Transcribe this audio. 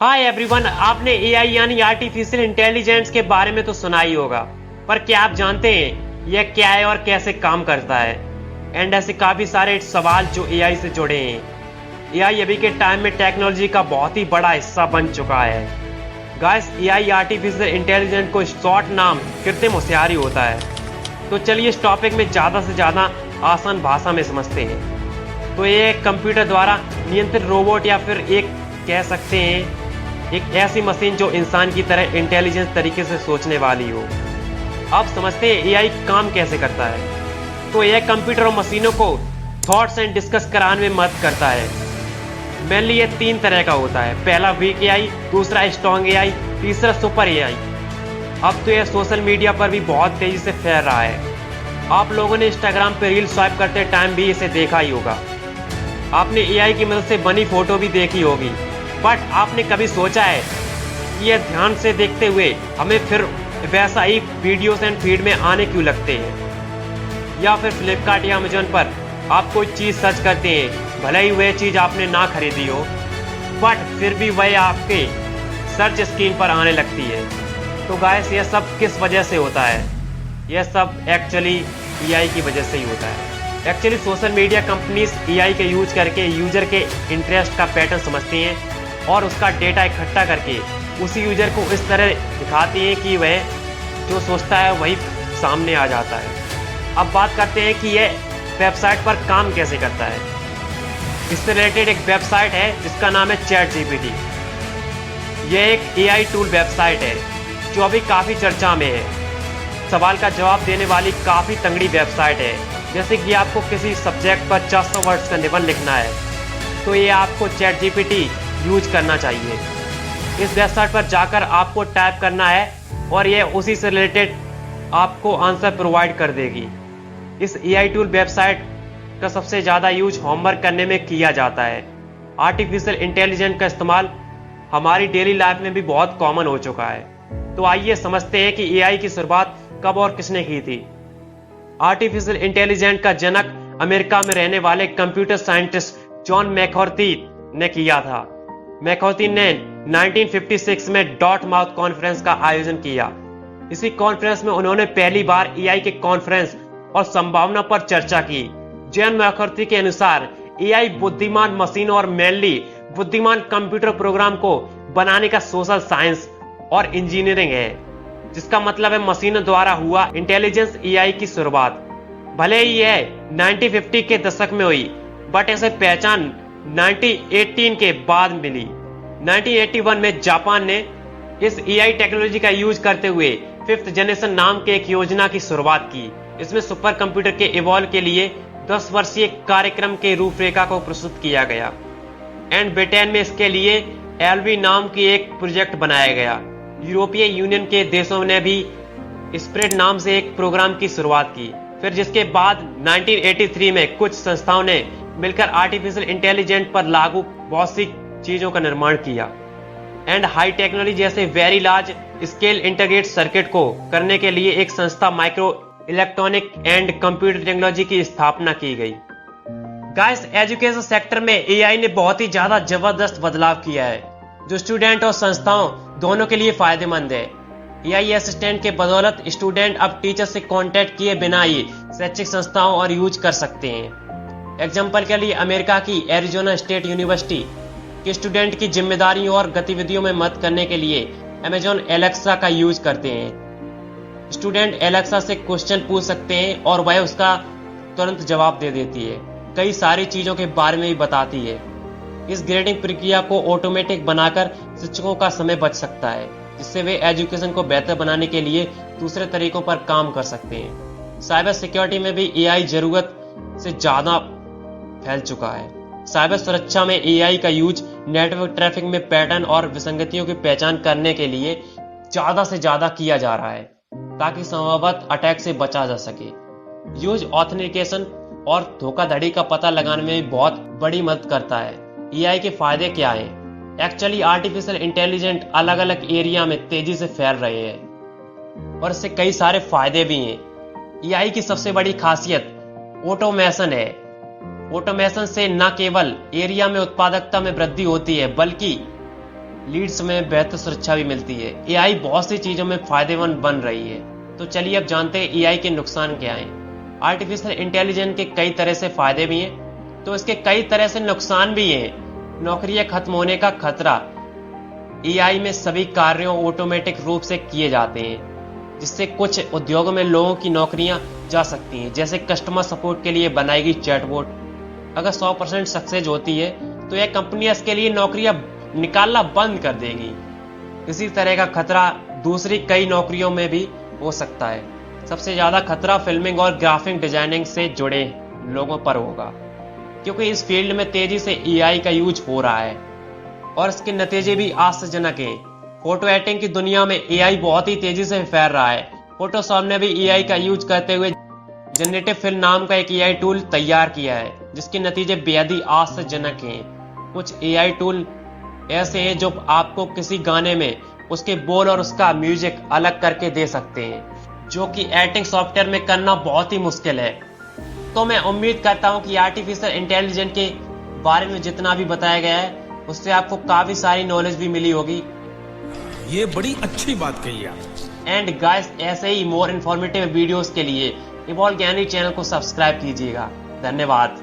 Hi everyone, आपने AI यानी artificial intelligence के बारे में तो सुना ही होगा, पर क्या आप जानते हैं यह क्या है और कैसे काम करता है? एंड ऐसे काफी सारे सवाल जो एआई से जुड़े हैं। एआई अभी के टाइम में टेक्नोलॉजी का बहुत ही बड़ा हिस्सा बन चुका है। गाइस, एआई आर्टिफिशियल इंटेलिजेंस को शॉर्ट नाम कृत्रिम होशियारी होता है। तो चलिए इस टॉपिक में ज़्यादा से ज़्यादा आसान भाषा में समझते हैं। तो ये एक कंप्यूटर द्वारा नियंत्रित रोबोट या फिर एक कह सकते हैं एक ऐसी मशीन जो इंसान की तरह इंटेलिजेंस तरीके से सोचने वाली हो। अब समझते हैं एआई काम कैसे करता है। तो यह कंप्यूटर और मशीनों को थॉट्स एंड डिस्कस कराने में मदद करता है। मेनली ये तीन तरह का होता है, पहला वीक एआई, दूसरा स्ट्रॉन्ग एआई, तीसरा सुपर एआई। अब तो यह सोशल मीडिया पर भी बहुत तेजी से फैल रहा है। आप लोगों ने इंस्टाग्राम पर रील स्वाइप करते टाइम भी इसे देखा ही होगा। आपने एआई की मदद से बनी फोटो भी देखी होगी, बट आपने कभी सोचा है कि यह ध्यान से देखते हुए हमें फिर वैसा ही वीडियोस एंड फीड में आने क्यों लगते हैं? या फिर फ्लिपकार्ट या अमेजोन पर आप कोई चीज़ सर्च करते हैं, भले ही वह चीज़ आपने ना खरीदी हो, बट फिर भी वह आपके सर्च स्क्रीन पर आने लगती है। तो गाइस, यह सब किस वजह से होता है? यह सब एक्चुअली एआई की वजह से ही होता है। Actually social media companies AI के यूज करके यूजर के इंटरेस्ट का पैटर्न समझती हैं और उसका डेटा इकट्ठा करके उसी यूजर को इस तरह दिखाती हैं कि वह जो सोचता है वही सामने आ जाता है। अब बात करते हैं कि यह वेबसाइट पर काम कैसे करता है। इससे रिलेटेड एक वेबसाइट है जिसका नाम है ChatGPT। यह एक एआई टूल वेबसाइट है जो अभी काफ़ी चर्चा में है। सवाल का जवाब देने वाली काफ़ी तगड़ी वेबसाइट है। जैसे कि आपको किसी सब्जेक्ट पर 400 वर्ड्स का निबंध लिखना है तो ये आपको ChatGPT यूज करना चाहिए। इस वेबसाइट पर जाकर आपको टाइप करना है और यह उसी से रिलेटेड आपको आंसर प्रोवाइड कर देगी। इस एआई टूल वेबसाइट का सबसे ज़्यादा यूज होमवर्क करने में किया जाता है। आर्टिफिशियल इंटेलिजेंस का इस्तेमाल हमारी डेली लाइफ में भी बहुत कॉमन हो चुका है। तो आइए समझते हैं कि एआई की शुरुआत कब और किसने की थी। आर्टिफिशियल इंटेलिजेंस का जनक अमेरिका में रहने वाले कंप्यूटर साइंटिस्ट जॉन मैककार्थी ने किया था। मैककार्थी ने 1956 में डॉर्टमाउथ कॉन्फ्रेंस का आयोजन किया। इसी कॉन्फ्रेंस में उन्होंने पहली बार एआई के कॉन्फ्रेंस और संभावना पर चर्चा की। जॉन मैककार्थी के अनुसार एआई बुद्धिमान मशीन और मेनली बुद्धिमान कंप्यूटर प्रोग्राम को बनाने का सोशल साइंस और इंजीनियरिंग है, जिसका मतलब है मशीनों द्वारा हुआ इंटेलिजेंस एआई की शुरुआत। भले ही यह 1950 के दशक में हुई, बट इसे पहचान 1918 के बाद मिली। 1981 में जापान ने इस एआई टेक्नोलॉजी का यूज करते हुए 5th जनरेशन नाम के एक योजना की शुरुआत की। इसमें सुपर कंप्यूटर के इवॉल्व के लिए 10 वर्षीय कार्यक्रम के रूपरेखा को प्रस्तुत किया गया। एंड ब्रिटेन में इसके लिए एलवी नाम की एक प्रोजेक्ट बनाया गया। यूरोपीय यूनियन के देशों ने भी स्प्रेड नाम से एक प्रोग्राम की शुरुआत की। फिर जिसके बाद 1983 में कुछ संस्थाओं ने मिलकर आर्टिफिशियल इंटेलिजेंस पर लागू बहुत सी चीजों का निर्माण किया। एंड हाई टेक्नोलॉजी जैसे very large scale integrated circuit को करने के लिए एक संस्था micro electronic and computer technology की स्थापना की गई। गाइस, एजुकेशन सेक्टर में एआई ने बहुत ही ज्यादा जबरदस्त बदलाव किया है, जो स्टूडेंट और संस्थाओं दोनों के लिए फायदेमंद है। एआई असिस्टेंट के बदौलत स्टूडेंट अब टीचर से कांटेक्ट किए बिना ही शैक्षिक संस्थाओं और यूज कर सकते हैं। एग्जाम्पल के लिए अमेरिका की एरिजोना स्टेट यूनिवर्सिटी के स्टूडेंट की जिम्मेदारियों और गतिविधियों में मदद करने के लिए अमेजॉन एलेक्सा का यूज करते हैं। स्टूडेंट एलेक्सा से क्वेश्चन पूछ सकते हैं और वह उसका तुरंत जवाब दे देती है। कई सारी चीजों के बारे में भी बताती है। इस ग्रेडिंग प्रक्रिया को ऑटोमेटिक बनाकर शिक्षकों का समय बच सकता है, जिससे वे एजुकेशन को बेहतर बनाने के लिए दूसरे तरीकों पर काम कर सकते हैं। साइबर सिक्योरिटी में भी एआई जरूरत से ज्यादा फैल चुका है। साइबर सुरक्षा में एआई का यूज नेटवर्क ट्रैफिक में पैटर्न और विसंगतियों की पहचान करने के लिए ज्यादा से ज्यादा किया जा रहा है, ताकि संभवतः अटैक से बचा जा सके। यूज ऑथेंटिकेशन और धोखाधड़ी का पता लगाने में बहुत बड़ी मदद करता है। एआई के फायदे क्या हैं? एक्चुअली आर्टिफिशियल इंटेलिजेंस अलग अलग एरिया में तेजी से फैल रहे हैं और इससे कई सारे फायदे भी हैं। एआई की सबसे बड़ी खासियत ऑटोमेशन है। ऑटोमेशन से न केवल एरिया में उत्पादकता में वृद्धि होती है, बल्कि लीड्स में बेहतर सुरक्षा भी मिलती है। एआई बहुत सी चीज़ों में फायदेमंद बन रही है। तो चलिए अब जानते हैं एआई के नुकसान क्या हैं। आर्टिफिशियल इंटेलिजेंस के कई तरह से फायदे भी हैं, तो इसके कई तरह से नुकसान भी हैं। नौकरियां खत्म होने का खतरा। एआई में सभी कार्यों ऑटोमेटिक रूप से किए जाते हैं, जिससे कुछ उद्योगों में लोगों की नौकरियां जा सकती हैं, जैसे कस्टमर सपोर्ट के लिए बनाई गई चैटबॉट। अगर 100% सक्सेस होती है तो यह कंपनियां इसके लिए नौकरियां निकालना बंद कर देगी। इसी तरह का खतरा दूसरी कई नौकरियों में भी हो सकता है। सबसे ज्यादा खतरा फिल्मिंग और ग्राफिक डिजाइनिंग से जुड़े लोगों पर होगा, क्योंकि इस फील्ड में तेजी से एआई का यूज हो रहा है और इसके नतीजे भी आश्चर्यजनक हैं। फोटो एडिटिंग की दुनिया में एआई बहुत ही तेजी से फैल रहा है। फोटोशॉप ने भी एआई का यूज करते हुए जनरेटिव फिल्म नाम का एक एआई टूल तैयार किया है, जिसके नतीजे बेहद ही आश्चर्यजनक हैं। कुछ एआई टूल ऐसे हैं जो आपको किसी गाने में उसके बोल और उसका म्यूजिक अलग करके दे सकते हैं, जो कि एडिटिंग सॉफ्टवेयर में करना बहुत ही मुश्किल है। तो मैं उम्मीद करता हूं कि आर्टिफिशियल इंटेलिजेंस के बारे में जितना भी बताया गया है उससे आपको काफी सारी नॉलेज भी मिली होगी। ये बड़ी अच्छी बात कही आप। एंड गाइस, ऐसे ही मोर इन्फॉर्मेटिव वीडियोस के लिए इवॉल्व ज्ञानी चैनल को सब्सक्राइब कीजिएगा। धन्यवाद।